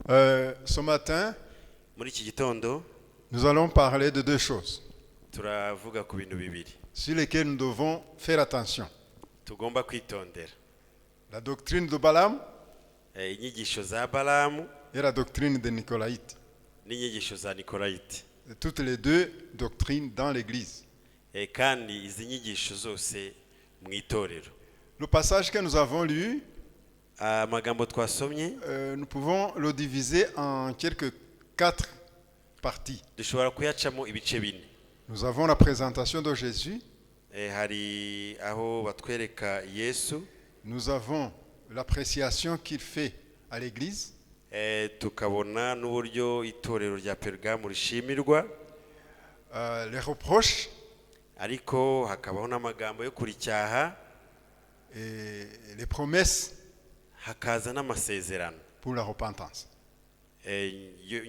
Ce matin, muri iki gitondo nous allons parler de deux choses turavuga ku bintu bibiri sur lesquelles nous devons faire attention. tugomba kwitondera. La doctrine de Balaam Inyigisho za Balamu et la doctrine des Nicolaïtes. n'inyigisho za Nikolait. Toutes les deux doctrines dans l'Église. Kandi izi nyigisho zose mu itorero. Le passage que nous avons lu, Amagambo twasomye nous pouvons le diviser en quatre parties. dushobora kuyacamo ibice bine. Nous avons la présentation de Jésus, Hari aho batwereka Yesu, nous avons l'appréciation qu'il fait à l'Église, tukabona n'uburyo itorero rya Pergamu rishimirwa, les reproches ariko hakabaho n'amagambo yo kuricyaha, et les promesses hakaza n'amasezerano pour la repentance.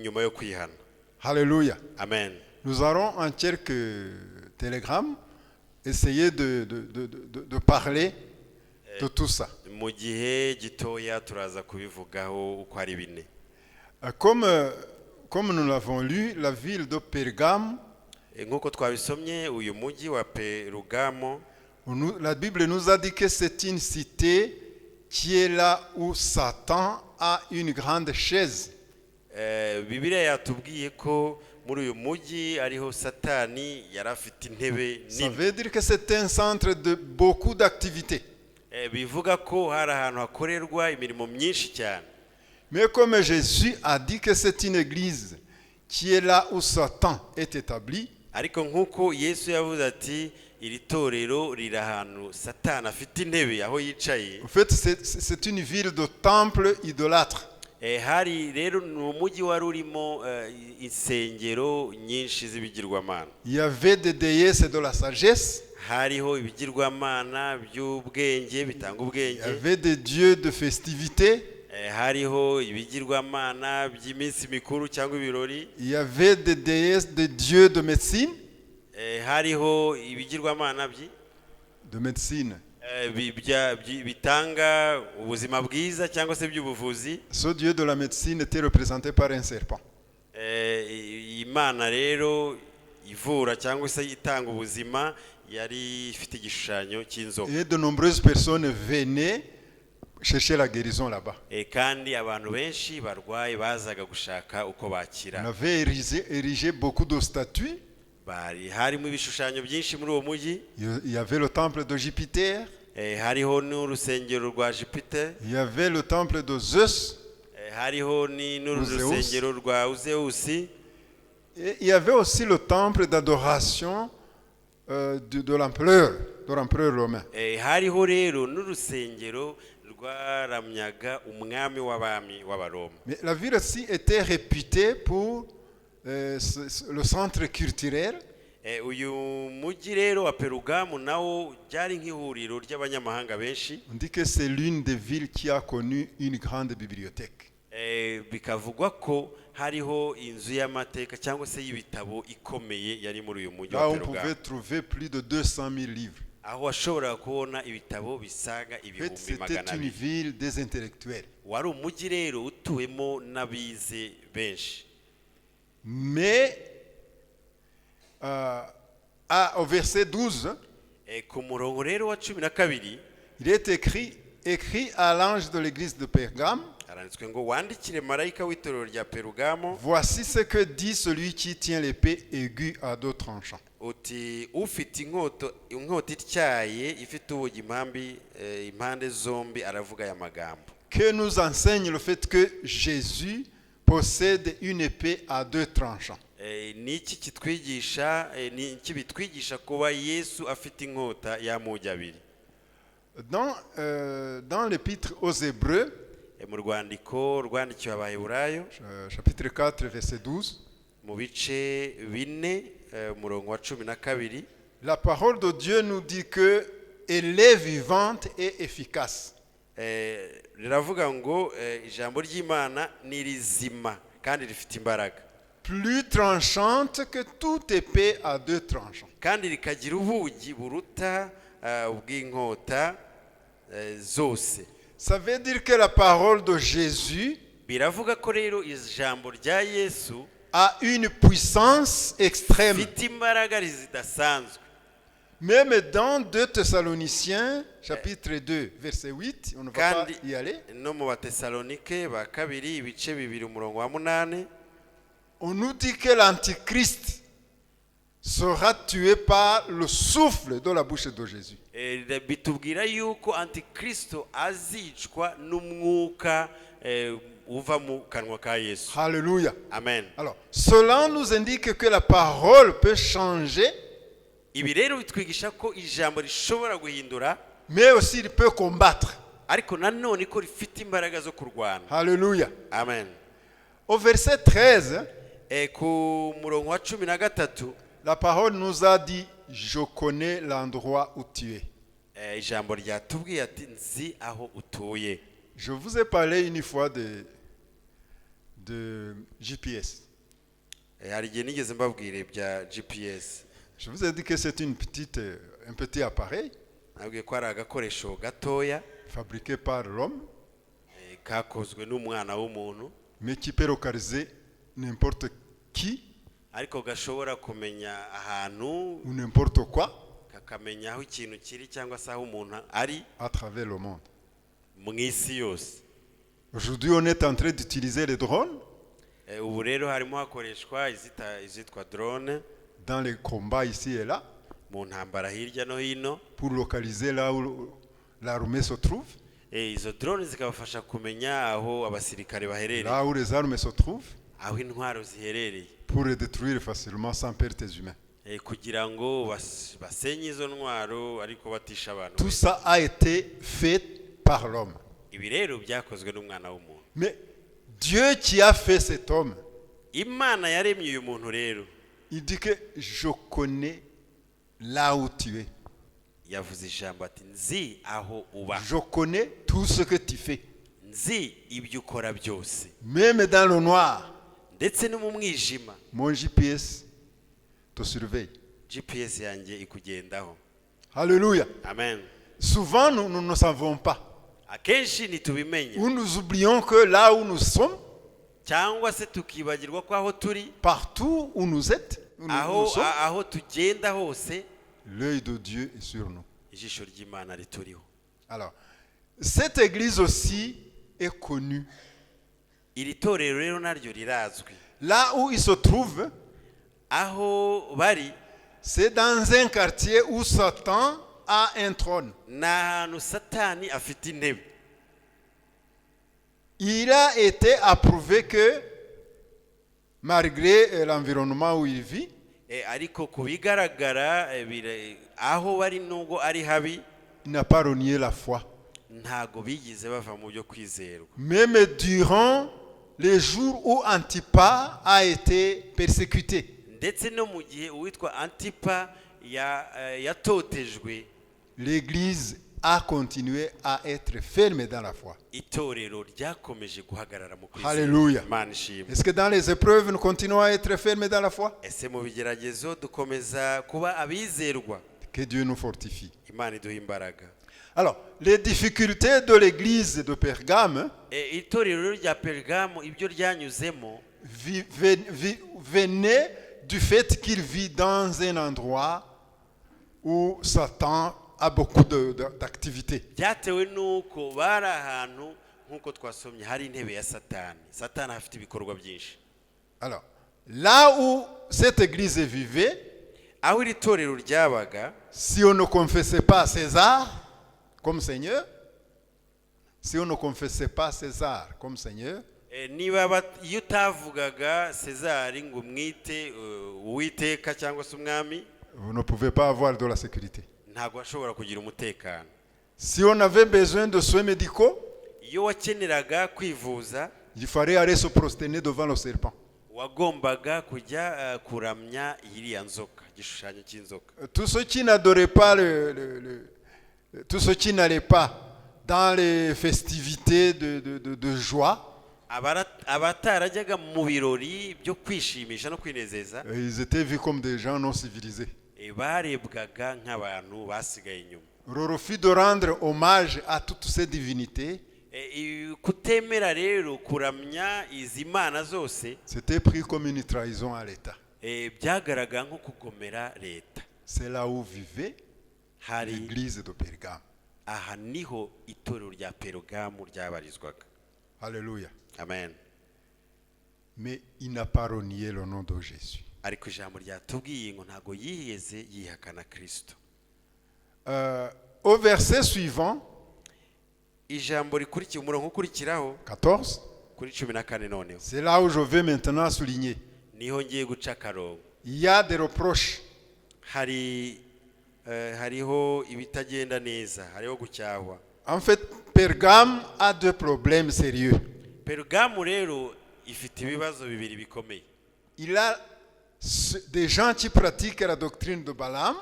nyuma yo kwihana. Alléluia. Amen. Nous allons en quelques télégrammes essayer de parler de tout ça. Mu gihe gitoya turaza kubivugaho uko ari bine. Comme nous l'avons lu, la ville de Pergame, Nk'uko twabisomye uyu mujyi wa Perugamo, la Bible nous a dit que c'est une cité qui est là où Satan a une grande chaise. Bibiliya yatubwiye ko muri uyu mujyi ariho Satani yari afite intebe Ça nini. veut dire que c'est un centre de beaucoup d'activités. Bivuga ko hari ahantu hakorerwa imirimo myinshi cyane. Mais comme Jésus a dit que c'est une église qui est là où Satan est établi, Ariko nk'uko Yesu yavuze ati iri torero riri ahantu Satani afite intebe aho yicaye. en fait c'est une ville de temples idolâtres. Hari rero ni umujyi wari urimo insengero nyinshi z'ibigirwamana. Il y avait des déesses de la sagesse, Hariho ibigirwamana by'ubwenge bitanga il ubwenge. y avait des dieux de festivité, Hariho ibigirwamana by'iminsi mikuru cyangwa ibirori. il y avait des déesses, des dieux de médecine, Hariho ibigirwamana bitanga ubuzima bwiza cyangwa se by'ubuvuzi. Ce dieu de la médecine était représenté par un serpent. Imana rero ivura cyangwa se itanga ubuzima yari ifite igishushanyo cy'inzoka. Et de nombreuses personnes venaient chercher la guérison là-bas. Kandi abantu benshi barwaye bazaga gushaka uko On bakira. avait érigé beaucoup de statues. Harimo ibishushanyo byinshi muri uwo mujyi. Il y avait le temple de Jupiter, Hariho n'urusengero rwa Jupiter. il y avait le temple de Zeus, Hariho n'urusengero rwa Uzeusi. et il y avait aussi le temple d'adoration de l'empereur romain. Hariho rero n'urusengero rwaramyaga umwami w'abami w'abaroma. Mais la ville aussi était réputée pour le centre culturel. Uyu mujyi rero wa Perugamo nawo ryari nk'ihuriro ry'abanyamahanga benshi. On dit que c'est l'une des villes qui a connu une grande bibliothèque. Bikavugwa ko hariho inzu y'amateka cyangwa se y'ibitabo ikomeye yari muri uyu mujyi Là, wa on pouvait Perugamo. trouver plus de 200 000 livres. Aho washoboraga kubona ibitabo bisaga En fait, ibihumbi c'était magana une abiri. ville des intellectuels. Wari umujyi rero utuwemo n'abize benshi. Mais au verset 12, Ku murongo rero wa 12 il est écrit à l'ange de l'église de Pergame, haranditswe ngo wandikire marayika w'itorero rya Perugamo voici ce que dit celui qui tient l'épée aiguë à deux tranchants. uti ufite inkota ityaye ifite ubugi impande zombi aravuga aya magambo. Que nous enseigne le fait que Jésus possède une épée à deux tranchants. Niki kitwigisha niki bitwigisha kuba Yesu afite inkota y'amugi abiri. Dans l'épître aux Hébreux, Mu rwandiko rwandikiwe Abaheburayo chapitre 4, verset 12, mu bice 4 umurongo wa 12, la parole de Dieu nous dit qu'elle est vivante et efficace. riravuga ngo ijambo ry'Imana ni rizima kandi rifite imbaraga. Plus tranchante que toute épée à deux tranchants. Kandi rikagira ubugi buruta ubw'inkota zose. Ça veut dire que la parole de Jésus biravuga ko rero ijambo rya Yesu a une puissance extrême. rifite imbaraga zidasanzwe. Même dans 2 Thessaloniciens, chapitre 2, verset 8, on ne va pas kandi y aller. no mu Batesalonike ba kabiri ibice 2 umurongo wa 8 On nous dit que l'Antichrist sera tué par le souffle de la bouche de Jésus. bitubwira yuko antikristo azicwa n'umwuka uva mu kanwa ka Yesu. Alléluia. Amen. Alors, cela nous indique que la parole peut changer, Ibi rero bitwigisha ko ijambo rishobora guhindura, mais aussi il peut combattre. ariko nanone ko rifite imbaraga zo kurwana. Alléluia. Amen. Au verset 13, Ku murongo wa 13 la parole nous a dit, je connais l'endroit où tu es. ijambo ryatubwiye ati nzi aho utuye. Je vous ai parlé une fois de GPS. Hari igihe nigeze mbabwire bya GPS. Je vous ai dit que c'est un petit appareil Nabwiye ko ari agakoresho gatoya fabriqué par l'homme, kakozwe n'umwana w'umuntu, mais qui peut localiser n'importe qui ariko gashobora kumenya ahantu, ou n'importe quoi kakamenya aho ikintu kiri cyangwa se aho umuntu ari à travers le monde. mu isi yose. Aujourd'hui, on est en train d'utiliser les drones Ubu rero harimo hakoreshwa izitwa drone dans les combats ici et là mu ntambara hirya no hino. pour localiser là où l'armée se trouve, Izo drone zikabafasha kumenya aho abasirikare baherereye, là où les armes se trouvent, aho intwaro ziherereye, pour les détruire facilement sans perte humaine. kugira ngo basenye izo ntwaro ariko batisha abantu. Tout ça a été fait par l'homme. Ibi rero byakozwe n'umwana w'umuntu. Mais Dieu qui a fait cet homme, Imana yaremye uyu muntu rero, il dit que je connais là où tu es. yavuze ijambo ati nzi aho uba, Je connais tout ce que tu fais. nzi ibyo ukora byose, Même dans le noir, ndetse no mu mwijima mon GPS te surveille. GPS yanjye ikugendaho. Alléluia. Amen. Souvent, nous ne savons pas. Akenshi ntitubimenya, Ou nous oublions que là où nous sommes, cyangwa se tukibagirwa ko aho turi, partout où nous êtes, où nous sommes, aho tugenda hose l'œil de Dieu est sur nous. ijisho ry'Imana rituriho. Alors, cette église aussi est connue. Iri torero rero naryo rirazwi. Là où il se trouve, Aho bari c'est dans un quartier où Satan a un trône. ni ahantu Satani afite intebe. Il a été approuvé que, malgré l'environnement où il vit, Ariko ku bigaragara aho bari nubwo ari habi, il n'a pas renié la foi. ntago bigize bava mu byo kwizerwa. Même durant les jours où Antipas a été persécuté, Ndetse no mu gihe uwitwa Antipa yatotejwe, l'église a continué à être ferme dans la foi. itorero ryakomeje guhagarara mu kwizera. Alléluia. Imana ishimwe. Est-ce que dans les épreuves, nous continuons à être fermes dans la foi? Ese mu bigeragezo dukomeza kuba abizerwa? Que Dieu nous fortifie. Imana iduha imbaraga. Alors, les difficultés de l'église de Pergame Itorero rya Pergamo ibyo ryanyuzemo venaient du fait qu'il vit dans un endroit où Satan a beaucoup d'activités. byatewe nuko bari ahantu nkuko twasomye hari intebe ya Satani. Satani afite ibikorwa byinshi. Alors, là où cette église vivait, Aho iri torero ryabaga, si on ne confessait pas César comme Seigneur, si on ne confessait pas César comme Seigneur, niba iyo utavugaga César ngo mwite Uwiteka cyangwa se umwami, vous ne pouvez pas avoir de la sécurité. ntago ashobora kugira umutekano. Si on avait besoin de soins médicaux, Iyo wakeneraga kwivuza, il fallait aller se prosterner devant le serpent. wagombaga kujya kuramya iriya nzoka, igishushanyo cy'inzoka. Tous ceux qui n'adoraient pas tous ceux qui n'allaient pas dans les festivités de joie, abatarajyaga mu birori byo kwishimisha no kwinezeza, ils étaient vus comme des gens non civilisés. barebwaga nk'abantu basigaye inyuma. Le refus de rendre hommage à toutes ces divinités kutemera rero kuramya izi mana zose c'était pris comme une trahison à l'État. byagaraga nko kugomera leta. C'est là où vivait hari l'église de Pergame. aha niho itorero rya Perugamu ryabarizwaga. Alléluia. Amen. Mais il n'a pas renié le nom de Jésus. Ariko ijambo ryatubwiye ngo ntago yiheze yihakana Kristo. Au verset suivant, Ijambo rikurikiye umurongo ukurikiraho 14, kuri 14 noneho c'est là où je vais maintenant souligner. niho ngiye guca akarongo. Il y a des reproches. Hariho ibitagenda neza, hariho gucyahwa. En fait, Pergame a deux problèmes sérieux. Perugamu rero ifite ibibazo bibiri bikomeye. Il a des gens qui pratiquent la doctrine de Balaam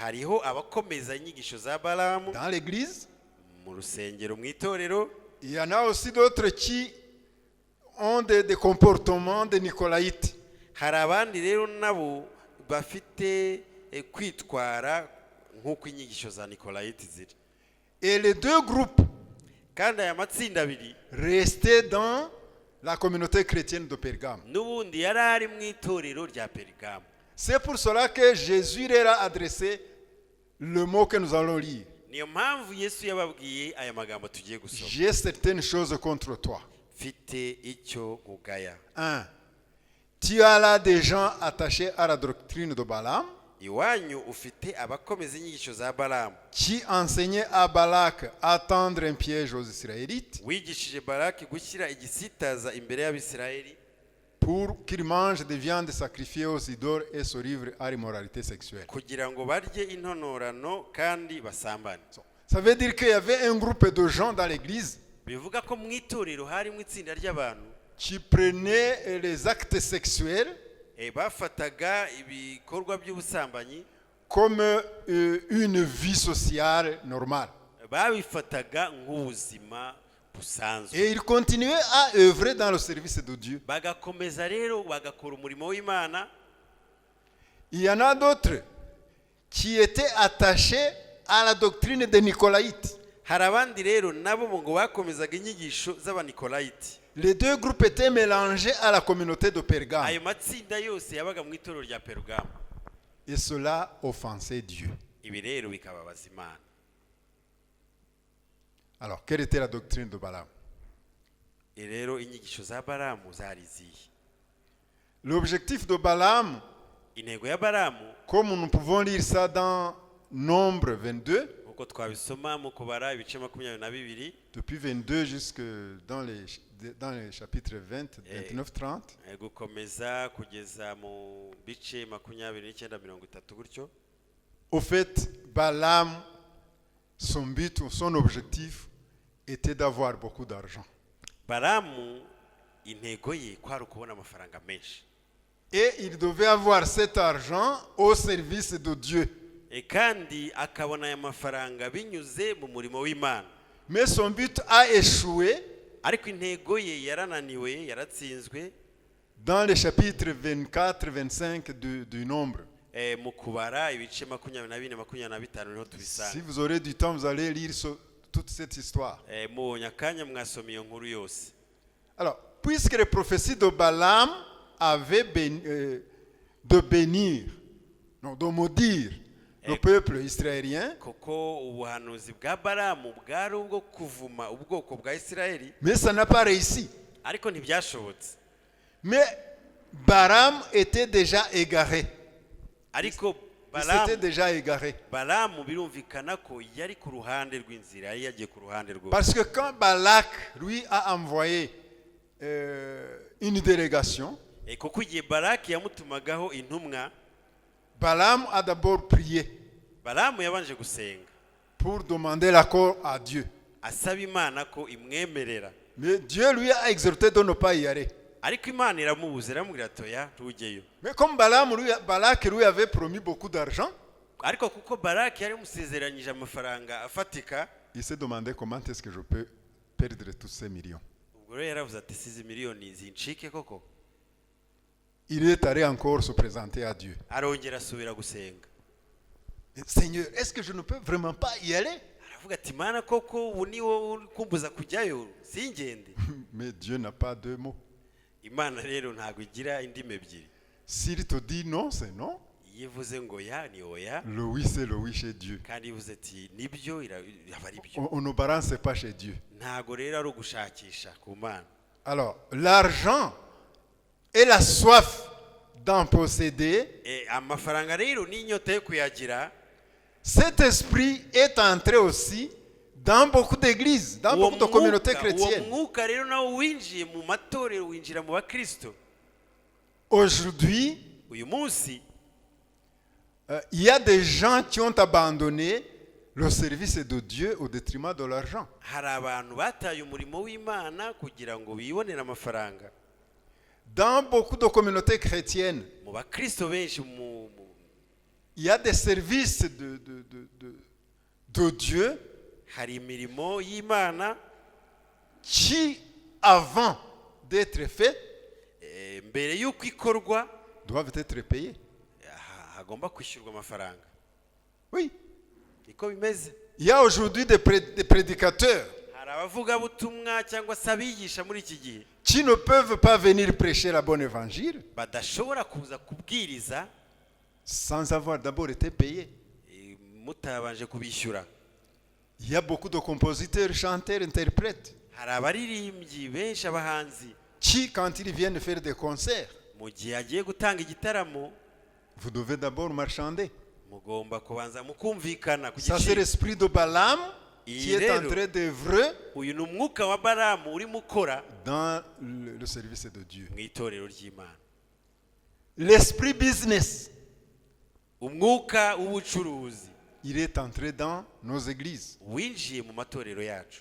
Hariho abakomeza inyigisho za Balamu dans l'église. mu rusengero mu itorero. Il y en a aussi d'autres qui ont des comportements de Nicolaïtes. Hari abandi rero nabo bafite kwitwara nk'uko inyigisho za Nikolaites ziri. Et les deux groupes Kandi aya matsinda abiri restaient dans la communauté chrétienne de Pergame. n'ubundi yari ari mu itorero rya Perugamu. C'est pour cela que Jésus leur a adressé le mot que nous allons lire. Niyo mpamvu Yesu yababwiye aya magambo tugiye gusoma. J'ai certaines choses contre toi. Mfite icyo nkugaya. 1. Tu as là des gens attachés à la doctrine de Balaam Iwanyu ufite abakomeza inyigisho za Balamu qui enseignaient à Balak à tendre un piège aux Israélites wigishije Balaki gushyira igisitaza imbere y'Abisirayeli pour qu'ils mangent des viandes sacrifiées aux idoles et se livrent à l'immoralité sexuelle. kugira ngo barye intonorano kandi basambane. Ça veut dire qu'il y avait un groupe de gens dans l'église Bivuga ko mu itorero harimo itsinda ry'abantu qui prenaient les actes sexuels bafataga ibikorwa by'ubusambanyi comme une vie sociale normale. babifataga nk'ubuzima busanzwe. Et ils continuaient à œuvrer dans le service de Dieu. Bagakomeza rero bagakora umurimo w'Imana. Il y en a d'autres qui étaient attachés à la doctrine des Nicolaïtes. Hari abandi rero nabo ngo bakomezaga inyigisho z'Abanikolaites. Les deux groupes étaient mélangés à la communauté de Pergame. Ayo matsinda yose yabaga mu itorero rya Perugamu. Et cela offensait Dieu. Ibi rero bikababaza Imana. Alors, quelle était la doctrine de Balaam? Rero inyigisho za Balamu zari zihe? L'objectif de Balaam, Intego ya Balamu, comme nous pouvons lire ça dans Nombre 22, uko twabisoma mu kubara ibice 22 depuis 22 jusque dans les chapitres 20, 29, 30. gukomeza kugeza mu bice 29-30 gutyo. Au fait, Balaam, son but ou son objectif était d'avoir beaucoup d'argent. Balamu intego ye kwari ukubona amafaranga menshi. Et il devait avoir cet argent au service de Dieu. Kandi akabona aya mafaranga binyuze mu murimo w'Imana. Mais son but a échoué. Ariko intego ye yarananiwe, yaratsinzwe. Dans les chapitres 24-25 du Nombre. Mu kubara ibice 24-25 niho tubisanga. Si vous aurez du temps, vous allez lire toute cette histoire. Mu nyakanya mwasoma iyo nkuru yose. Alors, puisque les prophéties de Balaam avaient de bénir, non, de maudire le peuple israélien, Koko ubuhanuzi bwa Balamu bwari ubwo kuvuma ubwoko bwa Isirayeli. mais ça n'a pas réussi. Ariko ntibyashobotse. Mais Balaam était déjà égaré. Ariko Il s'était déjà égaré. Balamu birumvikana ko yari ku ruhande rw'inzira, yari yagiye ku ruhande rwo. Parce que quand Balak lui a envoyé une délégation, Kuko igihe Balaki yamutumagaho intumwa, Balaam a d'abord prié Balamu yabanje gusenga pour demander l'accord à Dieu. asaba Imana ko imwemerera. Mais Dieu lui a exhorté de ne pas y aller. Ariko Imana iramubuza, iramubwira ati oya ntujyeyo. Mais comme Balak lui avait promis beaucoup d'argent, Ariko kuko Balaki yari musezeranyije amafaranga afatika, il s'est demandé comment est-ce que je peux perdre tous ces millions. ubwo rero yaravuze ati sizi miliyoni zincike koko. Il est allé encore se présenter à Dieu. Arongera asubira gusenga. Seigneur, est-ce que je ne peux vraiment pas y aller? avuga ati mana koko ubu ni wowe kumbuza kujyayo singende. Mais Dieu n'a pas deux mots. Imana rero ntago igira indimi ebyiri. S'il te dit non, c'est non. Yivuze ngo ya ni oya. Le oui, c'est le oui chez Dieu. Kandi yivuze ati nibyo iraba ari byo. On ne balance pas chez Dieu. Ntago rero ari ugushakisha ku Mana. Alors, l'argent et la soif d'en posséder, Amafaranga rero n'inyota yo kuyagira. cet esprit est entré aussi dans beaucoup d'églises, dans beaucoup de communautés chrétiennes. Uwo mwuka rero nawo winjiye mu matorero, winjira mu bakristo. Aujourd'hui, Uyu munsi il y a des gens qui ont abandonné le service de Dieu au détriment de l'argent. hari abantu bataye umurimo w'Imana kugira ngo bibonere amafaranga. Dans beaucoup de communautés chrétiennes, Mu bakristo benshi il y a des services de Dieu hari imirimo y'Imana qui, avant d'être faits, mbere y'uko ikorwa doivent être payés. hagomba kwishyurwa amafaranga. Oui. Niko bimeze. Il y a aujourd'hui des prédicateurs Hari abavugabutumwa cyangwa se abigisha muri iki gihe qui ne peuvent pas venir prêcher la bonne évangile badashobora kuza kubwiriza sans avoir d'abord été payés. mutabanje kubishyura. Il y a beaucoup de compositeurs, chanteurs, interprètes Hari abaririmbyi benshi, abahanzi, qui, quand ils viennent faire des concerts, mu gihe agiye gutanga igitaramo vous devez d'abord marchander. mugomba kubanza mukumvikana ku Ça, c'est giciro. l'esprit de Balaam qui est en train d'œuvrer Uyu ni umwuka wa Balamu urimo ukora dans le service de Dieu. mu itorero ry'Imana. L'esprit business, Umwuka w'ubucuruzi il est entré dans nos églises, winjiye mu matorero yacu,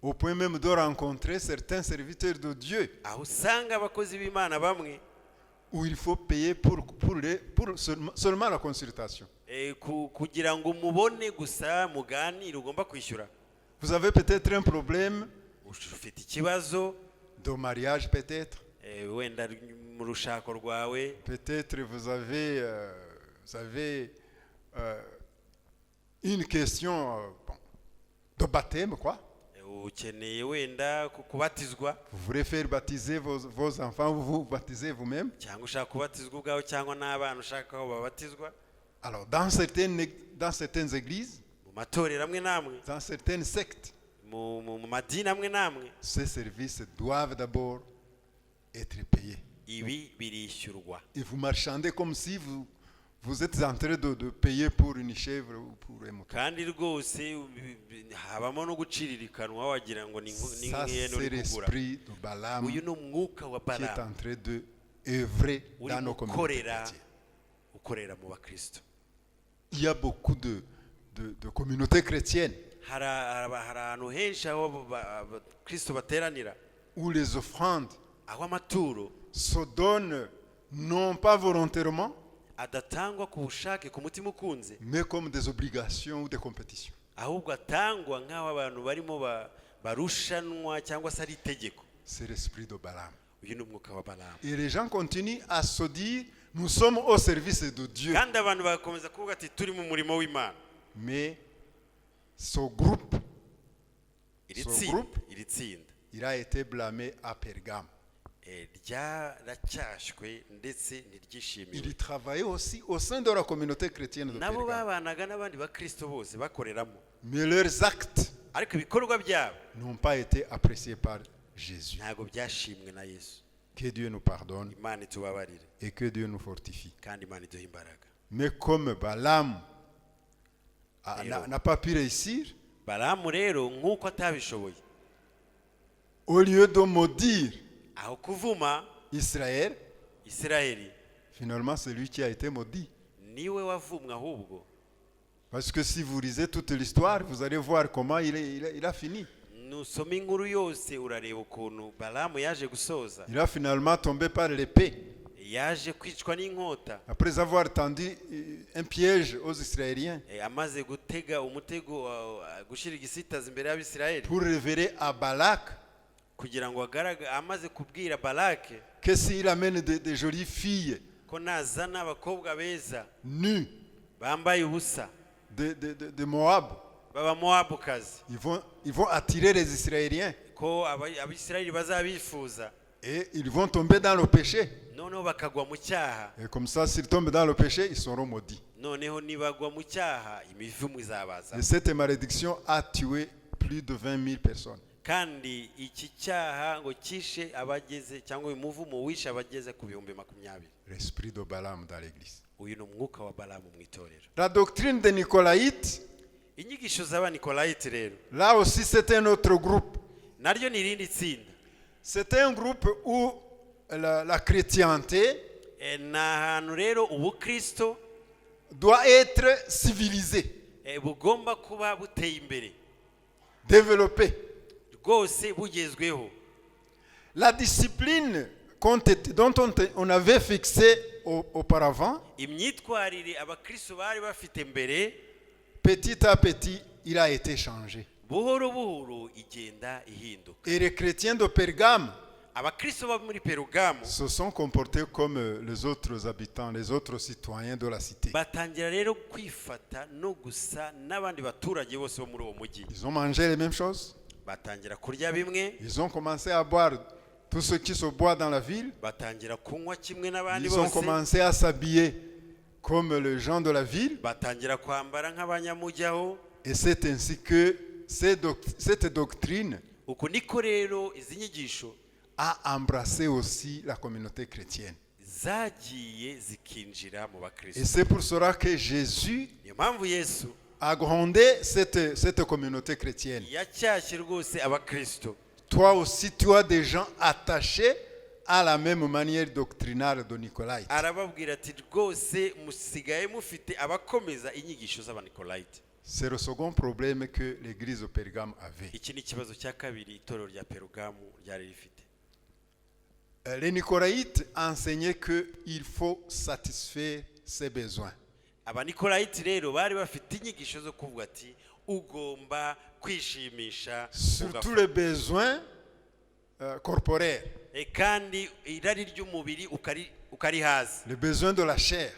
au point même de rencontrer certains serviteurs de Dieu aho usanga abakozi b'Imana bamwe où il faut payer pour seulement la consultation. kugira ngo mubone gusa muganire ugomba kwishyura. Vous avez peut-être un problème Ufite ikibazo de mariage, peut-être. wenda mu rushako rwawe, Peut-être vous avez une question de baptême, quoi. ukeneye wenda kubatizwa, Vous voulez faire baptiser vos enfants ou vous baptiser vous-même. cyangwa ushaka kubatizwa ubwawe cyangwa n'abana ushaka aho babatizwa. Alors, dans certaines églises, Mu matorero amwe n'amwe, dans certaines sectes, mu madini amwe n'amwe, ces services doivent d'abord être payés. ibi birishyurwa. Et vous marchandez comme si vous êtes en train de payer pour une chèvre ou pour un mouton. Kandi rwose habamo no guciririkanwa wagira ngo ni Ça, nk'ihene c'est uri kugura. l'esprit de Balaam Uyu ni umwuka wa qui est Balamu en train de œuvrer dans urimo nos communautés ukorera chrétiennes. ukorera mu bakristo. Il y a beaucoup de communautés chrétiennes Hari ahantu henshi aho abakristo bateranira, où les offrandes aho amaturo se donnent non pas volontairement, adatangwa ku bushake, ku mutima ukunze, mais comme des obligations ou des compétitions. ahubwo atangwa nk'aho abantu barimo barushanwa cyangwa se ari itegeko. C'est l'esprit de Balaam. Uyu ni umwuka wa Balamu. Et les gens continuent à se dire, nous sommes au service de Dieu. Kandi abantu bagakomeza kuvuga ati turi mu murimo w'Imana. Mais ce groupe, Iri So tsinda, group? iri tsinda il a été blâmé à Pergame. ryaracyashywe ndetse ntiryishimiwe. Il y travaillait aussi au sein de la communauté chrétienne de Nabo Pergame. babanaga n'abandi bakristo bose bakoreramo, Mais leurs actes ariko ibikorwa byabo n'ont pas été appréciés par Jésus. ntabwo byashimwe na Yesu. Que Dieu nous pardonne Imana itubabarire et que Dieu nous fortifie. kandi Imana iduhe imbaraga. Mais comme Balaam n'a pas pu réussir, Balamu rero nk'uko atabishoboye, au lieu de maudire aho kuvuma Israël, Isiraheli, finalement c'est lui qui a été maudit. niwe wavumwe ahubwo. Parce que si vous lisez toute l'histoire, vous allez voir comment il a fini. Nusoma inkuru yose urareba ukuntu Balamu yaje gusoza. Il a finalement tombé par l'épée. Yaje kwicwa n'inkota Après avoir tendu un piège aux Israéliens amaze gutega umutego, gushyira igisitaza imbere y'Abisirayeli, pour révéler à Balak kugira ngo amaze kubwira Balake que s'il amène des jolies filles ko nazana abakobwa beza nues bambaye ubusa de Moab, b'abamowabukazi ils vont attirer les Israéliens ko abisirayeli bazabifuza et ils vont tomber dans le péché. noneho bakagwa mu cyaha. Et comme ça, s'ils tombent dans le péché, ils seront maudits. noneho nibagwa mu cyaha imivumo izabaza. Et cette malédiction a tué plus de 20 000 personnes. kandi iki cyaha ngo kishe abageze cyangwa uyu muvumo wishe abageze ku 20,000. L'esprit de Balaam dans l'église. uyu ni umwuka wa Balamu mu itorero. La doctrine des Nicolaïtes, inyigisho z'abanikolahiti rero là aussi c'est un autre groupe. naryo ni irindi tsinda. C'est un groupe où la chrétienté ni ahantu rero ubukristo doit être civilisée, bugomba kuba buteye imbere développée. rwose bugezweho. La discipline dont on avait fixé auparavant, imyitwarire abakristo bari bafite mbere petit à petit, il a été changé. buhoro buhoro igenda ihinduka. Et les chrétiens de Pergame abakristo bo muri Perugamo se sont comportés comme les autres habitants, les autres citoyens de la cité. batangira rero kwifata no gusa n'abandi baturage bose bo muri uwo mujyi. Ils ont mangé les mêmes choses. batangira kurya bimwe. Ils ont commencé à boire tout ce qui se boit dans la ville. batangira kunywa kimwe n'abandi Ils ont bose. commencé à s'habiller comme les gens de la ville. batangira kwambara nk'abanyamujyaho. Et c'est ainsi que cette doctrine uku niko rero izi nyigisho a embrassé aussi la communauté chrétienne. zagiye zikinjira mu Et bakristo. c'est pour cela que Jésus niyo mpamvu Yesu a grondé cette communauté chrétienne. yacyashye rwose abakristo. Toi aussi, tu as des gens attachés à la même manière doctrinale de Nicolaïte. arababwira ati rwose musigaye mufite abakomeza inyigisho z'abanikolahiti. C'est le second problème que l'église de Pergame avait. iki ni ikibazo cya kabiri itorero rya Perugamu ryari rifite. Les Nicolaïtes enseignaient qu'il faut satisfaire ses besoins. abanikolahiti rero bari bafite inyigisho zo kuvuga ati ugomba kwishimisha Surtout les besoins corporels, kandi irari ry'umubiri ukarihaza. les besoins de la chair.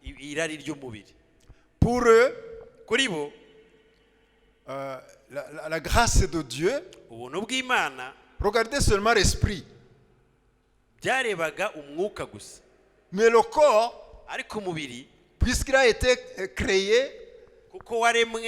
irari ry'umubiri Pour eux, kuri bo la grâce de Dieu, ubuntu bw'Imana regardez seulement l'esprit. byarebaga umwuka gusa. Mais le corps, ariko umubiri puisqu'il a été créé kuko waremwe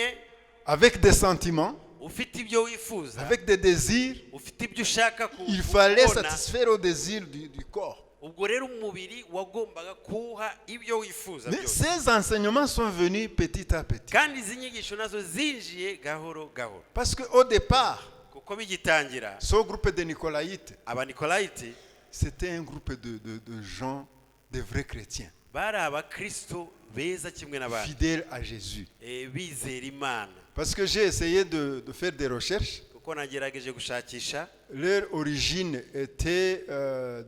avec des sentiments, ufite ibyo wifuza, avec des désirs, ufite ibyo ushaka il fallait kubona, satisfaire aux désirs du corps. ubwo rero umubiri wagombaga kuha ibyo wifuza Mais byose. ces enseignements sont venus petit à petit. kandi izi nyigisho nazo zinjiye gahoro gahoro. Parce qu'au départ, kuko bigitangira ce groupe de Nicolaïtes, abanikolahiti c'était un groupe de gens, de vrais chrétiens, bari abakristo beza kimwe n'abandi, fidèles à Jésus. bizera Imana. Parce que j'ai essayé de faire des recherches. kuko nagerageje gushakisha Leur origine était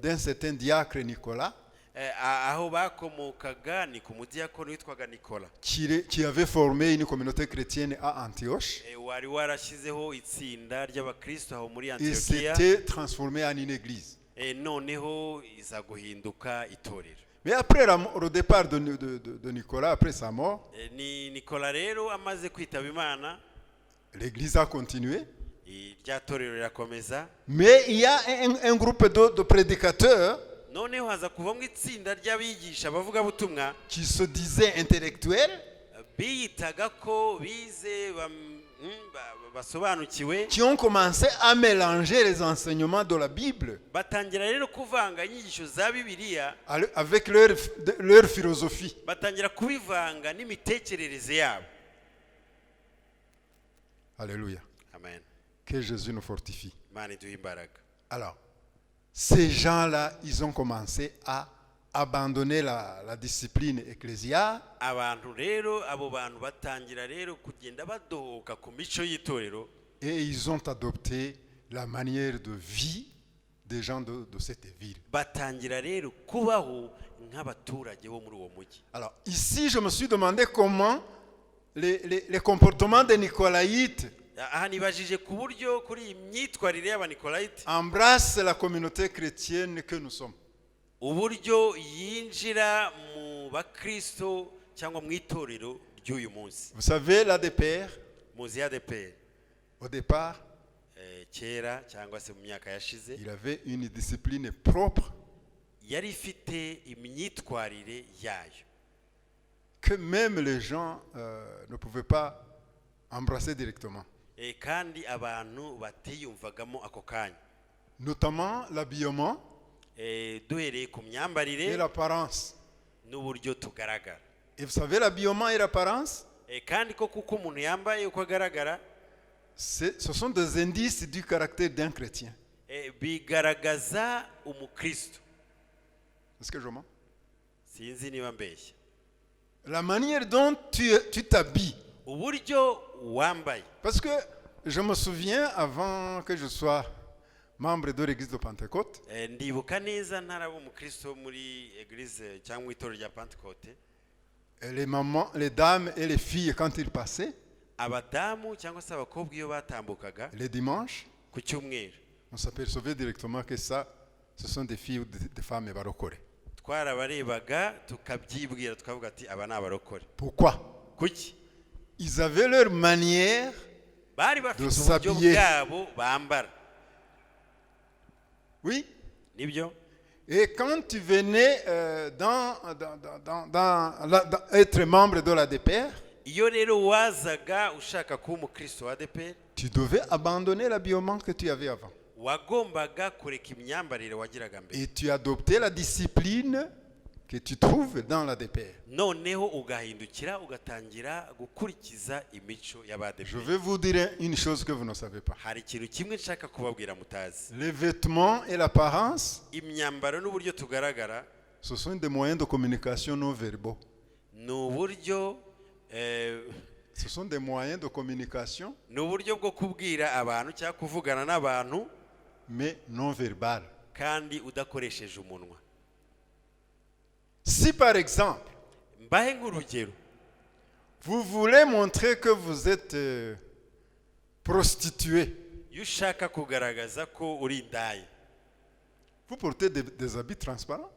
d'un certain diacre Nicolas aho bakomokaga ni ku mudiyakoni witwaga Nikola, qui avait formé une communauté chrétienne à Antioche wari warashyizeho itsinda ry'abakristo aho muri et Antiyokiya, s'était transformé en une église. noneho iza guhinduka itorero. Mais après le départ de Nicolas, après sa mort, ni Nikola rero amaze kwitaba Imana, l'église a continué. rya torero rirakomeza. Mais il y a un groupe de prédicateurs noneho haza kuvamo itsinda ry'abigisha abavugabutumwa qui se disaient intellectuels, biyitaga ko bize basobanukiwe, qui ont commencé à mélanger les enseignements de la Bible batangira rero kuvanga inyigisho za Bibiliya, avec leur philosophie. batangira kubivanga n'imitekerereze yabo. Alléluia. Amen. Que Jésus nous fortifie. Imana iduhe imbaraga. Alors, ces gens-là, ils ont commencé à abandonner la discipline ecclésiale abantu rero abo bantu batangira rero kugenda badohoka ku mico y'itorero, et ils ont adopté la manière de vie des gens de cette ville. batangira rero kubaho nk'abaturage bo muri uwo mujyi. Alors, ici, je me suis demandé comment les comportements des Nicolaïtes aha nibajije ku buryo kuri iyi myitwarire y'abanikolahiti embrassent la communauté chrétienne que nous sommes. uburyo yinjira mu bakristo cyangwa mu itorero ry'uyu munsi. Vous savez, l'ADPR, muzi ADPR Au départ, kera cyangwa se mu myaka yashize il avait une discipline propre yari ifite imyitwarire yayo que même les gens ne pouvaient pas embrasser directement. kandi abantu batiyumvagamo ako kanya Notamment l'habillement duhereye ku et myambarire l'apparence. n'uburyo tugaragara Et vous savez, l'habillement et l'apparence, kandi ko kuko umuntu yambaye uko agaragara ce sont des indices du caractère d'un chrétien. bigaragaza umukristo. Est-ce que je mens? Sinzi niba mbeshya. La manière dont tu t'habilles. Uburyo wambaye. Parce que je me souviens, avant que je sois membre de l'église de Pentecôte, ndibuka neza ntaraba umukristo muri église cyangwa itorero rya Pentecôte. Les mamans, les dames et les filles, quand ils passaient, abadamu cyangwa se abakobwa iyo batambukaga les dimanches, ku cyumweru on s'apercevait directement que ça, ce sont des filles ou des femmes barokore. twarabarebaga tukabyibwira tukavuga ati aba ni abarokore. Pourquoi? Kuki? Ils avaient leur manière de s'habiller. Oui. Nibyo. Et quand tu venais être membre de l'ADPR, iyo rero wazaga ushaka kuba umukristo wa ADPR, tu devais abandonner l'habillement que tu avais avant. wagombaga kureka imyambarire wagiraga mbere. Et tu adoptais la discipline que tu trouves dans l'ADPR. Noneho ugahindukira ugatangira gukurikiza imico y'ADPR. Je vais vous dire une chose que vous ne savez pas. Hari ikintu kimwe nshaka kubabwira mutazi. Les vêtements et l'apparence, imyambaro n'uburyo tugaragara, ce sont des moyens de communication non verbaux. N'uburyo ce sont des moyens de communication, n'uburyo bwo kubwira abantu cyangwa kuvugana n'abantu, mais non verbal. kandi udakoresheje umunwa. Si par exemple, mbahe nk'urugero, vous voulez montrer que vous êtes prostituée, iyo ushaka kugaragaza ko uri indaya, vous portez des habits transparents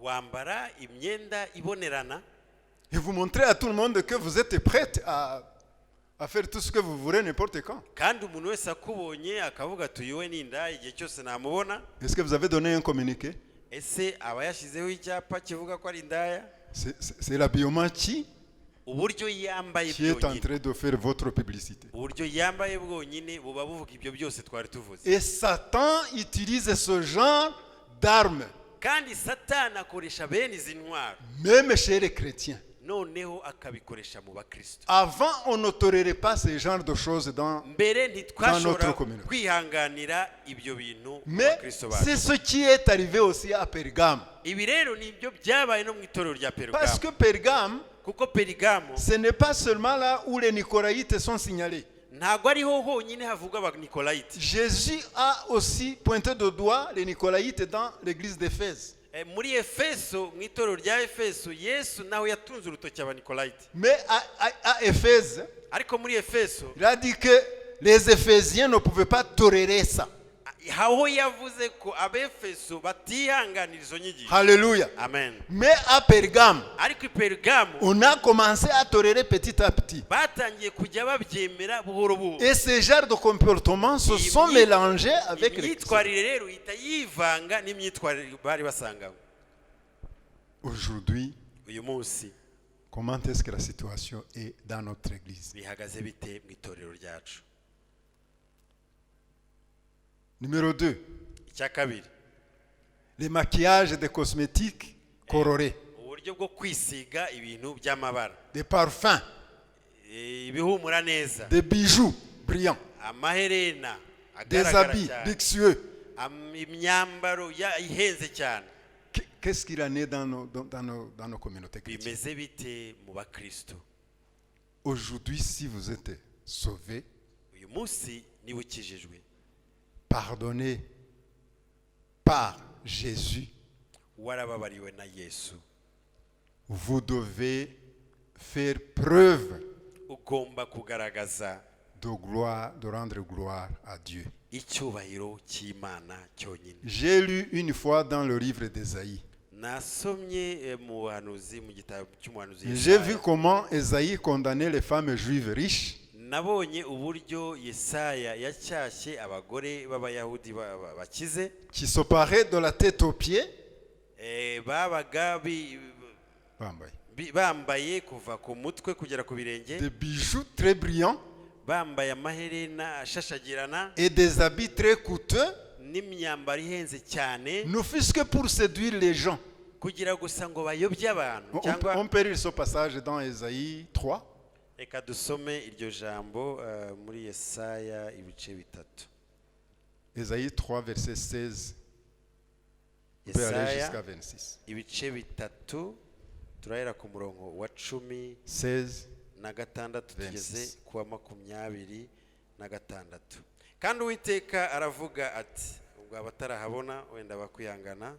wambara imyenda ibonerana, et vous montrez à tout le monde que vous êtes prête à faire tout ce que vous voulez n'importe quand. kandi umuntu wese akubonye akavuga ati uyu we ni indaya igihe cyose namubona. Est-ce que vous avez donné un communiqué? Ese aba yashyizeho icyapa kivuga ko ari indaya? C'est l'habillement qui uburyo yambaye est en bwonyine, train de faire votre publicité. uburyo yambaye bwonyine buba buvuga ibyo byose twari tuvuze. Et Satan utilise ce genre d'armes, kandi Satani akoresha bene izi ntwaro, même chez les chrétiens. noneho akabikoresha mu bakristo. Avant, on ne tolérait pas ce genre de choses dans mbere ntitwashobora notre communauté. kwihanganira ibyo bintu mu Mais bakristo bacu. c'est ce qui est arrivé aussi à Pergame. Ibi rero nibyo byabaye no mu itorero rya Parce Pergamo, que Pergame, kuko Pergamo ce n'est pas seulement là où les Nicolaïtes sont signalés. ntabwo ariho honyine havuga abanikolayiti. Jésus a aussi pointé du doigt les Nicolaïtes dans l'église d'Éphèse. muri Efeso, mu itorero rya Efeso, Yesu nawe yatunze urutoki abanikolayiti. Mais à Éphèse, ariko muri Efeso il a dit que les Éphésiens ne pouvaient pas tolérer ça. aho yavuze ko abefeso batihanganira izo nyigisho. Alléluia. Amen. Mais à Pergame, ariko i Pergamo on a commencé à tolérer petit à petit. batangiye kujya babyemera buhoro buhoro. Et ces genres de comportements se sont mélangés avec les chrétiens. imyitwarire rero ihita yivanga n'imyitwarire bari basangamo. Aujourd'hui, uyu munsi comment est-ce que la situation est dans notre église? bihagaze bite mu itorero ryacu? Numéro 2, icya kabiri, les maquillages et des cosmétiques colorés, uburyo bwo kwisiga ibintu by'amabara, des parfums, ibihumura neza, des bijoux brillants, amaherena des agaragara habits cyane, luxueux. imyambaro ihenze cyane. Qu'est-ce qu'il en est dans nos communautés chrétiennes? bimeze bite mu bakristo? Aujourd'hui, si vous êtes sauvés, uyu munsi niba ukijijwe, pardonné par Jésus, warababariwe na Yesu, vous devez faire preuve ugomba kugaragaza de gloire, de rendre gloire à Dieu. icyubahiro cy'Imana cyonyine. J'ai lu une fois dans le livre d'Ésaïe. nasomye mu buhanuzi, mu gitabo cy'umuhanuzi J'ai vu Yesaya, comment Ésaïe condamnait les femmes juives riches nabonye uburyo Yesaya yacyashye abagore b'abayahudi bakize qui se paraient de la tête aux pieds, babaga bambaye kuva ku mutwe kugera ku birenge, des bijoux très brillants bambaye amaherena ashashagirana et des habits très coûteux, n'imyambaro ihenze cyane, ne fût-ce que pour séduire les gens. kugira gusa ngo bayobye abantu. Cyangwa On peut lire ce passage dans Ésaïe 3. reka dusome iryo jambo muri Yesaya ibice bitatu. Ésaïe 3, verset 16. On peut aller Yesaya jusqu'à 26. ibice bitatu turahera ku murongo wa 16. na gatandatu tugeze kuwa 26. Kandi Uwiteka aravuga ati, ubwo abatarahabona wenda bakwihangana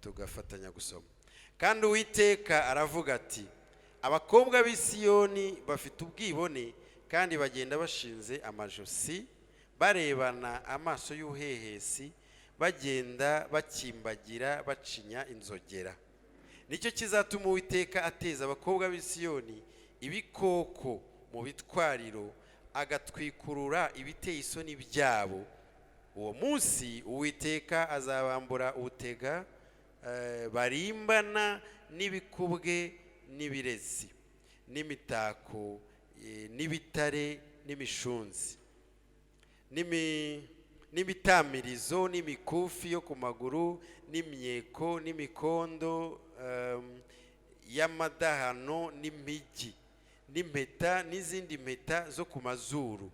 tugafatanya gusoma. Kandi Uwiteka aravuga ati, abakobwa b'i Siyoni bafite ubwibone kandi bagenda bashinze amajosi, barebana amaso y'ubuhehesi, bagenda bakimbagira bacinya inzogera. Nicyo kizatuma Uwiteka ateza abakobwa b'i Siyoni ibikoko mu bitwariro, agatwikurura ibiteye isoni byabo. Uwo munsi Uwiteka azabambura ubutega barimbana n'ibikubwe n'ibirezi n'imitako n'ibitare n'imishunzi n'imitamirizo n'imikufi yo ku maguru n'imyeko n'imikondo y'amadahano n'impigi n'impeta n'izindi mpeta zo ku mazuru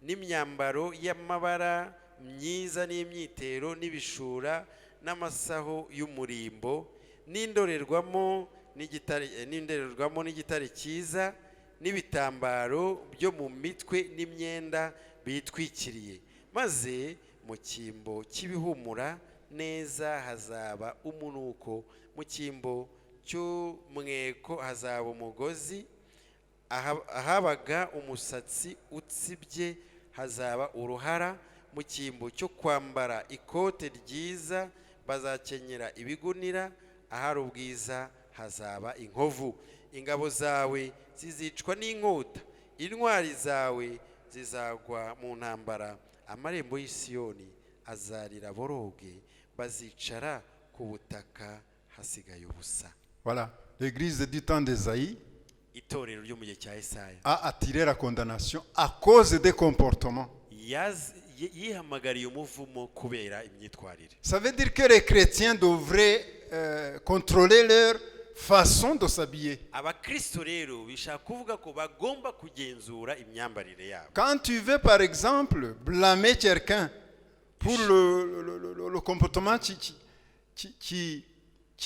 n'imyambaro y'amabara myiza n'imyitero n'ibishura n'amasaho y'umurimbo n'indorerwamo n'igitare cyiza n'ibitambaro byo mu mitwe n'imyenda bitwikiriye. Maze mu cyimbo cy'ibihumura neza hazaba umunuko, mu cyimbo cy'umweko hazaba umugozi, ahabaga umusatsi utsibye hazaba uruhara, mu cyimbo cyo kwambara ikote ryiza bazakenyera ibigunira, ahari ubwiza hazaba inkovu. Ingabo zawe zizicwa n'inkota, intwari zawe zizagwa mu ntambara. Amarembo y'i Siyoni azarira boroge, bazicara ku butaka hasigaye ubusa. Voilà, l'église du temps d'Ésaïe Itorero ryo mu gihe cya Yesaya a attiré la condamnation à cause des comportements. yihamagariye umuvumo kubera imyitwarire. Ça veut dire que les chrétiens devraient contrôler leur façon de s'habiller. Abakristo rero bishaka kuvuga ko bagomba kugenzura imyambarire yabo. Quand tu veux par exemple blâmer quelqu'un pour le comportement qui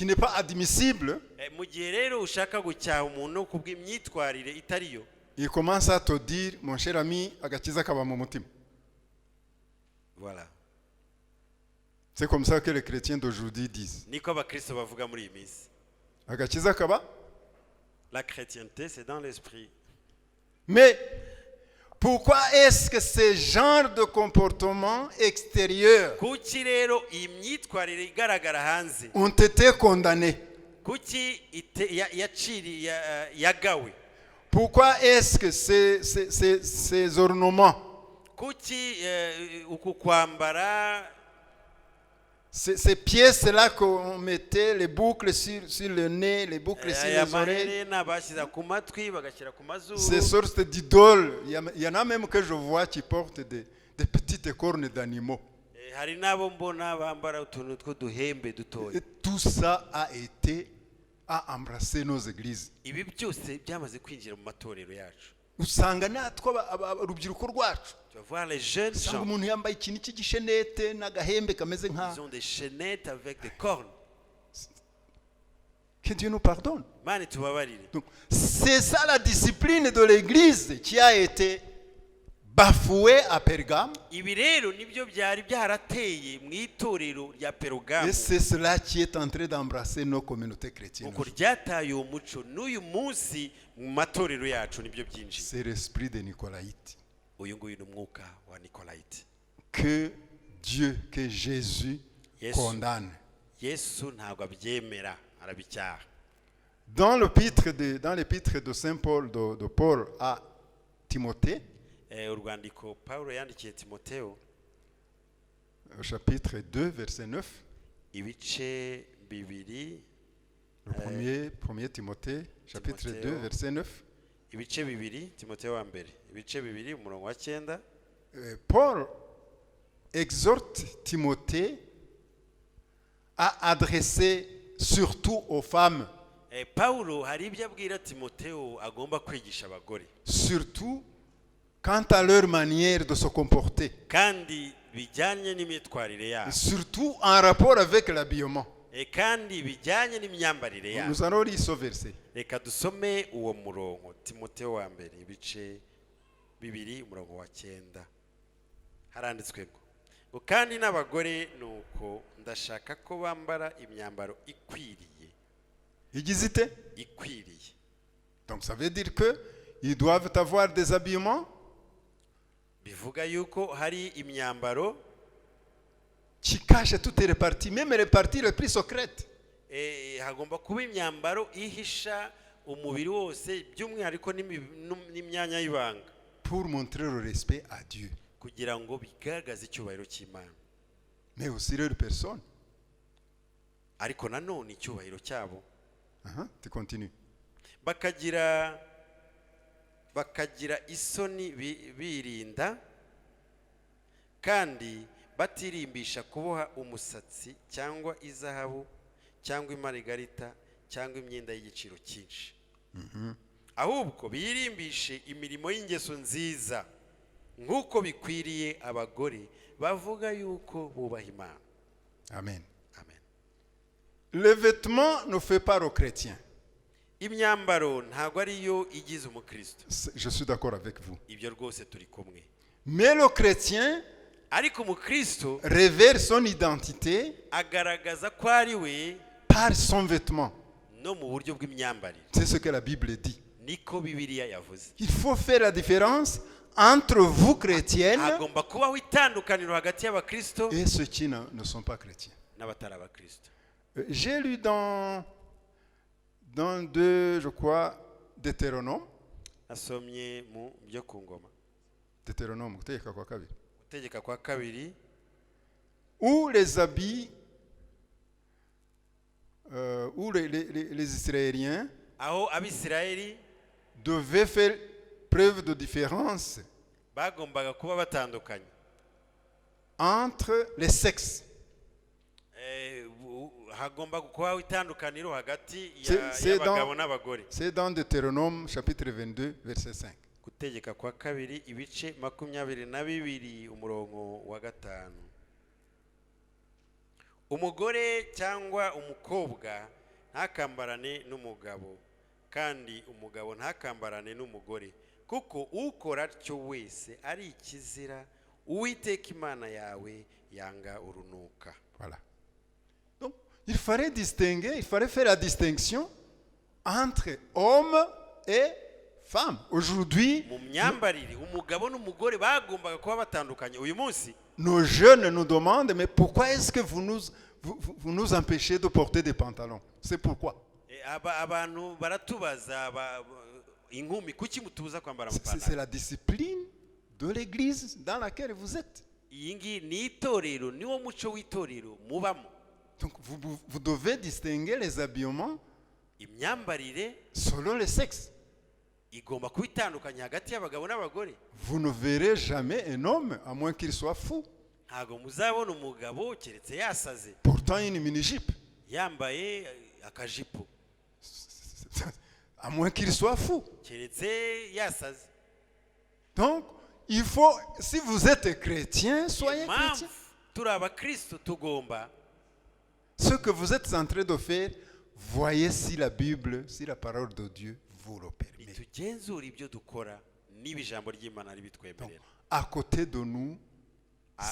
n'est pas admissible, Mu gihe rero ushaka gucyaha umuntu kubw'imyitwarire itariyo, il commence à te dire, mon cher ami, agakiza kaba mu mutima. voilà. C'est comme ça que les chrétiens d'aujourd'hui disent. Niko abakristo bavuga muri iyi minsi. Agakiza kaba. La chrétienté c'est dans l'esprit. Mais pourquoi est-ce que ce genre de comportement extérieur Kuki rero iyi myitwarire igaragara hanze, ont été condamnés? kuki yagawe? Pourquoi est-ce que ces ornements, Kuki uku kwambara, ces pièces-là qu'on mettait, les boucles sur le nez, les boucles sur les oreilles, bashyize ku matwi bagashyira ku ces mazuru, sortes d'idoles, il y en a même que je vois qui portent des petites cornes d'animaux. hari n'abo mbona bambara utuntu tw'uduhembe dutoya. Et tout ça a embrassé nos églises. Ibi byose byamaze kwinjira mu matorero yacu. Usanga natwe urubyiruko rwacu, Tu vas voir les jeunes usanga gens, umuntu yambaye ikintu cy'igishenete n'agahembe kameze nka. ils ont des chaînettes avec des cornes. Que Dieu nous pardonne. Mani tubabarire. Donc, c'est ça la discipline de l'église qui a été bafouée à Pergame. Ibi rero nibyo byari byarateye mu itorero rya Perugamo. Et c'est cela qui est en train d'embrasser nos communautés chrétiennes. Uko ryataye uwo muco n'uyu munsi mu matorero yacu nibyo byinshi. C'est l'esprit de Nicolaïte. Uyu nguyu ni umwuka wa Nicolite. Que Dieu, que Jésus condamne. Yesu ntabwo abyemera, arabicyaha. Dans l'épître de Saint Paul, de Paul à Timothée, urwandiko Pawulo yandikiye Timoteyo au chapitre 2, verset 9. ibice bibiri, Le premier Timothée, chapitre Timothée, 2, verset 9. ibice bibiri, Timoteyo wa mbere ibice bibiri umurongo wa 9. Paul exhorte Timothée à adresser surtout aux femmes, Pawulo hari ibyo abwira Timoteyo agomba kwigisha abagore, surtout quant à leur manière de se comporter, kandi bijyanye n'imyitwarire yabo, surtout en rapport avec l'habillement. kandi bijyanye n'imyambarire yabo. Nous allons lire ce verset. Reka dusome uwo murongo, Timoteyo wa mbere ibice bibiri umurongo wa 9. Haranditswe ngo kandi n'abagore nuko ndashaka ko bambara imyambaro ikwiriye. Igize Ikwiriye. Donc ça veut dire que ils doivent avoir des habillements Bivuga yuko hari imyambaro qui cachent toutes les parties, même les parties les plus secrètes. hagomba kuba imyambaro ihisha umubiri wose, by'umwihariko n'imyanya y'ibanga, Pour montrer le respect à Dieu, kugira ngo bigaragaze icyubahiro cy'Imana, mais aussi leur personne. ariko nanone icyubahiro cyabo. Tu continues. bakagira isoni birinda, kandi batirimbisha kuboha umusatsi cyangwa izahabu cyangwa imarigarita cyangwa imyenda y'igiciro cyinshi, ahubwo birimbishe imirimo y'ingeso nziza nk'uko bikwiriye abagore bavuga yuko bubaha Imana. Amen. Amen. Le vêtement ne fait pas au chrétien. Imyambaro ntabwo ariyo igize umukristo, Je suis d'accord avec vous. ibyo rwose turi kumwe. Mais le chrétien Ariko umukristo révèle son identité agaragaza ko ari we par son vêtement. no mu buryo bw'imyambarire. C'est ce que la Bible dit. Niko Bibiliya yavuze. Il faut faire la différence entre vous chrétiennes Hagomba kubaho itandukaniro hagati y'abakristo et ceux qui ne sont pas chrétiens. n'abatari abakristo. J'ai lu dans 2, je crois, Deutéronome. Asomye mu byo ku ngoma, Deutéronome, gutegeka kwa kabiri. gutegeka kwa kabiri, Où les habits, où les Israéliens aho Abisirayeli devaient faire preuve de différence bagombaga kuba batandukanye entre les sexes. hagomba kubaho itandukaniro hagati C'est y'abagabo n'abagore. C'est dans Deutéronome chapitre 22 verset 5. Gutegeka kwa kabiri ibice 22 umurongo wa 5. Umugore cyangwa umukobwa ntakambarane n'umugabo, kandi umugabo ntakambarane n'umugore, kuko ukora atyo wese ari ikizira, Uwiteka Imana yawe yanga urunuka. Voilà. Donc, il fallait faire la distinction entre hommes et femmes. Aujourd'hui, Mu myambarire umugabo n'umugore bagombaga kuba batandukanye. Uyu munsi nos jeunes nous demandent, mais pourquoi est-ce que vous nous empêchez de porter des pantalons? C'est pourquoi. abantu baratubaza inkumi, kuki mutubuza kwambara C'est amapantaro? la discipline de l'église dans laquelle vous êtes. Iyi ngi ni itorero, niwo muco w'itorero mubamo. Donc vous devez distinguer les habillements Imyambarire selon les sexes. igomba kuba itandukanye hagati y'abagabo n'abagore. Vous ne verrez jamais un homme, à moins qu'il soit fou, Ntago muzabona umugabo keretse yasaze portant une mini-jupe. yambaye akajipo, À moins qu'il soit fou. keretse yasaze. Donc, il faut, si vous êtes chrétien, soyez Impamvu chrétien. turi abakristo tugomba Ce que vous êtes en train de faire, voyez si la Bible, si la parole de Dieu vous le permet. tugenzura ibyo dukora niba ijambo ry'Imana Donc, ribitwemerera. à côté de nous,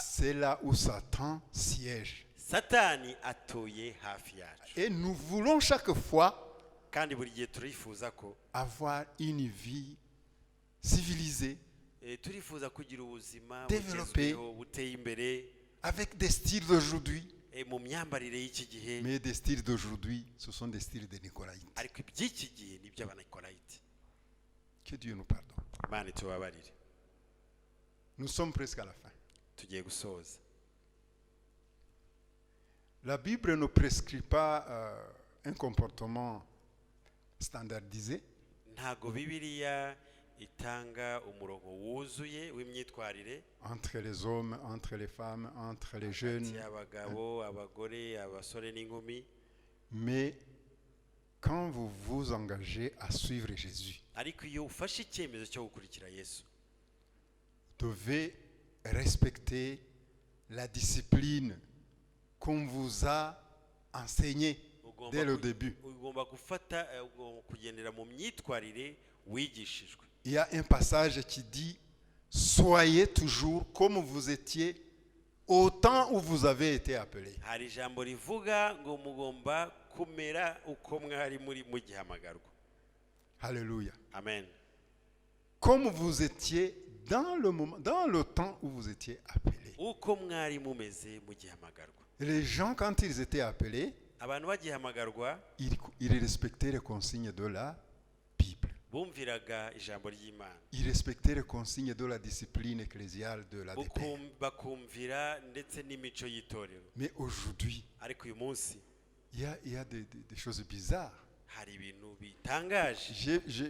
c'est là où Satan siège. Satani atuye hafi yacu, Et nous voulons chaque fois kandi buri gihe turifuza ko avoir une vie civilisée, turifuza kugira ubuzima Développé. bugezweho buteye imbere, avec des styles d'aujourd'hui. mu myambarire y'iki gihe. Mais des styles d'aujourd'hui, ce sont des styles de Nicolaïtes. Ariko iby'iki gihe ni iby'Abanikolayiti. Que Dieu nous pardonne. Imana itubabarire. Nous sommes presque à la fin. tugiye gusoza. La Bible ne prescrit pas un comportement standardisé. Ntago Bibiliya itanga umurongo wuzuye w'imyitwarire Entre les hommes, entre les femmes, entre les hagati jeunes. y'abagabo, abagore, abasore n'inkumi. Mais quand vous vous engagez à suivre Jésus, Ariko iyo ufashe icyemezo cyo gukurikira Yesu, vous devez respecter la discipline qu'on vous a enseignée dès le début. ugomba gufata kugendera mu myitwarire wigishijwe. Il y a un passage qui dit « Soyez toujours comme vous étiez au temps où vous avez été appelés. Hari ijambo rivuga ngo mugomba kumera uko mwari muri mu gihamagarwa. » Alléluia. Amen. Comme vous étiez dans le temps où vous étiez appelés. Uko mwari mumeze mu gihamagarwa. Et les gens, quand ils étaient appelés, Abantu bagihamagarwa ils respectaient les consignes de la Bible. bumviraga ijambo ry'Imana. Ils respectaient les consignes de la discipline ecclésiale de la DPR. Bakumvira ndetse n'imico y'itorero. Mais aujourd'hui, Ariko uyu munsi il y a des choses bizarres. hari ibintu bitangaje.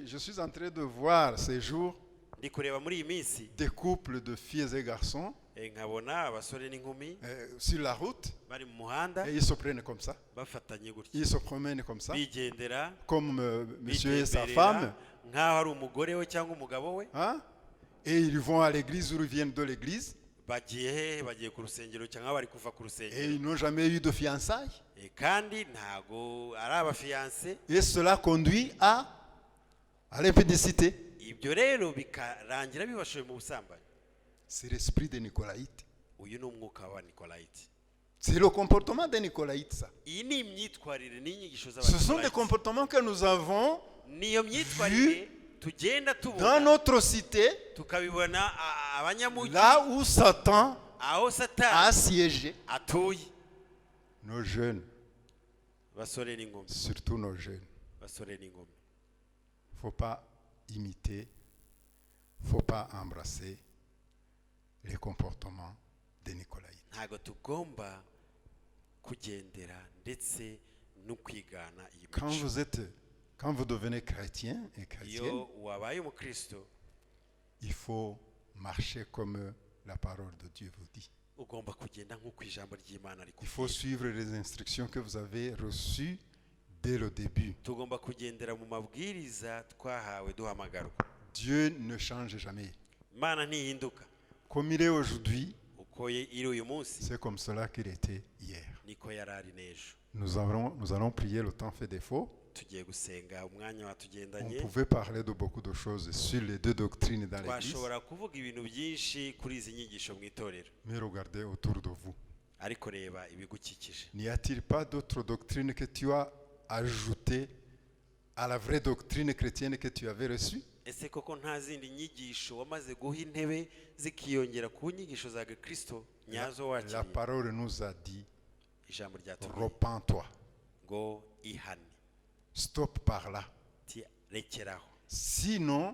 Je suis en train de voir ces jours Ndi kureba muri iyi minsi des couples de filles et garçons nkabona abasore n'inkumi sur la route bari mu muhanda et ils se prennent comme ça. bafatanye gutya, Ils se promènent comme ça, bigendera comme monsieur et sa bitemberera femme. nk'aho ari umugore we cyangwa umugabo we. Hein? Et ils vont à l'église ou ils viennent de l'église Bagiye hehe? Bagiye ku rusengero cyangwa bari kuva ku et rusengero. ils n'ont jamais eu de fiançailles. Kandi ntago ari abafiyanse. Et cela conduit à l'impudicité. Ibyo rero bikarangira bibashoye mu busambanyi. C'est l'esprit des Nicolaïtes. Uyu ni umwuka wa Nikolait. C'est le comportement des Nicolaïtes, ça. Iyi ni imyitwarire n'inyigisho Ce sont des z'Abanikolait. comportements que nous avons Niyo myitwarire tugenda dans tubona notre cité, tukabibona abanyamugi là où Satan aho a Satani siégé. atuye. Nos jeunes, Basore n'inkumi, surtout nos jeunes, basore n'inkumi. il ne faut pas imiter, il ne faut pas embrasser les comportements des Nicolaïtes. Ntago tugomba kugendera ndetse no kwigana iyi Quand mico. quand vous devenez chrétien et chrétienne, Iyo wabaye umukristo il faut marcher comme la parole de Dieu vous dit. ugomba kugenda nk'uko ijambo ry'Imana Il faut rikubwira. suivre les instructions que vous avez reçues dès le début. Tugomba kugendera mu mabwiriza twahawe duhamagarwa. Dieu ne change jamais. Imana ntihinduka. Comme il est aujourd'hui, Uko iri uyu munsi c'est comme cela qu'il était hier. niko yari ari n'ejo. Nous allons prier, le temps fait défaut. Tugiye gusenga, umwanya On watugendanye. pouvait parler de beaucoup de choses sur les deux doctrines dans l'église, Twashobora kuvuga ibintu byinshi kuri izi nyigisho mu itorero, mais regardez autour de vous. ariko reba ibigukikije. N'y a-t-il pas d'autres doctrines que tu as ajoutées à la vraie doctrine chrétienne que tu avais reçue? Ese koko nta zindi nyigisho wamaze guha intebe zikiyongera ku nyigisho za Kristo nyazo La wakiriye? parole nous a dit, Ijambo ryatubwiye repens-toi. ngo ihane, Stop par là. ti rekeraho. Sinon,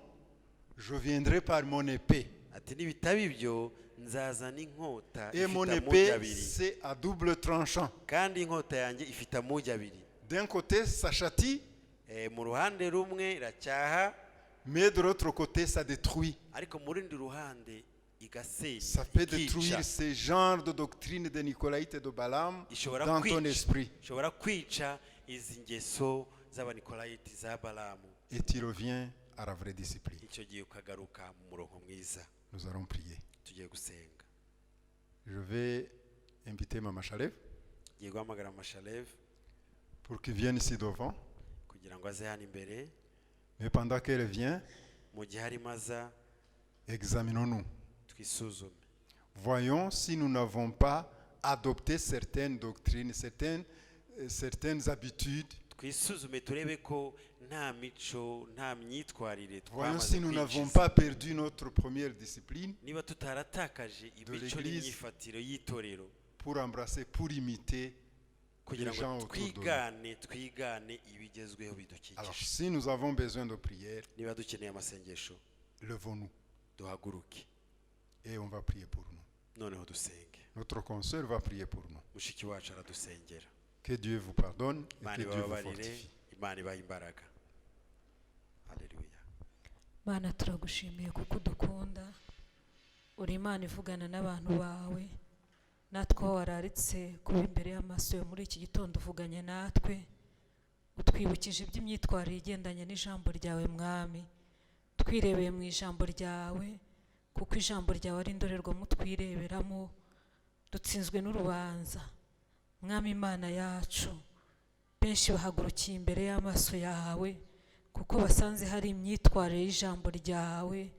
je viendrai par mon épée. Ati nibitaba ibyo nzaza n'inkota Et mon ifite amugi épée, abiri, c'est à double tranchant. kandi inkota yanjye ifite amugi abiri. D'un côté, ça châtie, Mu ruhande rumwe iracyaha, mais de l'autre côté, ça détruit. ariko mu rundi ruhande igasenya, Ça peut ikica. détruire ce genre de doctrine de Nicolaïte et de Balaam Ishobora dans ton kwica, esprit. ishobora kwica izi ngeso z'Abanikolait za Balamu. Et tu reviens à la vraie discipline. Icyo gihe ukagaruka mu murongo mwiza. Nous allons prier. Tugiye gusenga. Je vais inviter Mama Chalev Ngiye guhamagara Mashalev pour qu'il vienne ici devant. kugira ngo aze hano imbere. Mais pendant qu'elle vient, Mu gihe arimo aza, examinons-nous. twisuzume. Voyons si nous n'avons pas adopté certaines doctrines, certaines habitudes. Twisuzume turebe ko nta mico, nta myitwarire Voyons twamaze si nous n'avons kwinjiza. pas perdu notre première discipline Niba tutaratakaje imico l'Église. n'imyifatiro y'itorero, pour embrasser, pour imiter kugira les gens ngo autour de nous. twigane ibigezweho Alors, bidukikije. si nous avons besoin de prière, Niba dukeneye amasengesho, levons-nous. duhaguruke. Et on va prier pour nous. noneho dusenge. Notre consoeur va prier pour nous. Mushiki wacu aradusengera. Que Dieu vous pardonne et Imana que Dieu vous ibabarire, fortifie. Imana ibahe imbaraga. Haleluya. Mana turagushimiye kuko udukunda, uri Imana ivugana n'abantu bawe, natwe aho wararitse kuba imbere y'amaso yo muri iki gitondo uvuganye natwe, utwibukije iby'imyitwarire igendanye n'ijambo ryawe mwami, twirebeye mu ijambo ryawe kuko ijambo ryawe ari indorerwamo twireberamo, dutsinzwe n'urubanza mwami Imana yacu. Benshi bahagurukiye imbere y'amaso yawe kuko basanze hari imyitwarire y'ijambo ryawe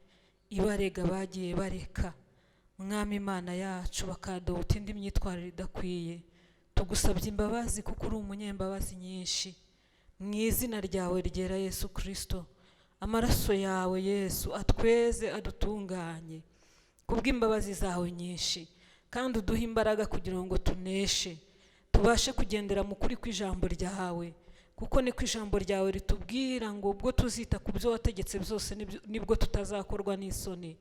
ibarega bagiye bareka mwami Imana yacu, bakadota indi myitwarire idakwiye. Tugusabye imbabazi kuko uri umunyembabazi nyinshi, mu izina ryawe ryera Yesu Kristo. Amaraso yawe Yesu atweze adutunganye kubw'imbabazi zawe nyinshi, kandi uduhe imbaraga kugira ngo tuneshe, tubashe kugendera mu kuri kw'ijambo ryawe, kuko niko ijambo ryawe ritubwira ngo ubwo tuzita ku byo wategetse byose nibwo tutazakorwa n'isoni.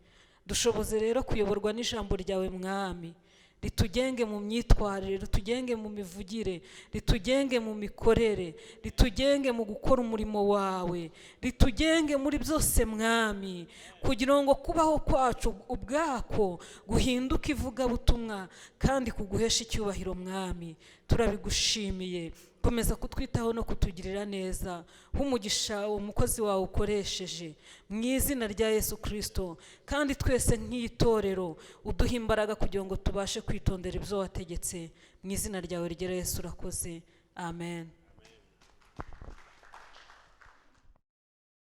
Dushoboze rero kuyoborwa n'ijambo ryawe mwami, ritugenge mu myitwarire, ritugenge mu mivugire, ritugenge mu mikorere, ritugenge mu gukora umurimo wawe, ritugenge muri byose mwami, kugira ngo kubaho kwacu ubwako guhinduka ivugabutumwa kandi kuguhesha icyubahiro mwami. Turabigushimiye, komeza kutwitaho no kutugirira neza, humugisha umukozi wawe ukoresheje mu izina rya Yesu Kristo. Kandi twese nk'itorero uduha imbaraga kugira ngo tubashe kwitondera ibyo wategetse, mu izina ryawe ryera Yesu urakoze, amen.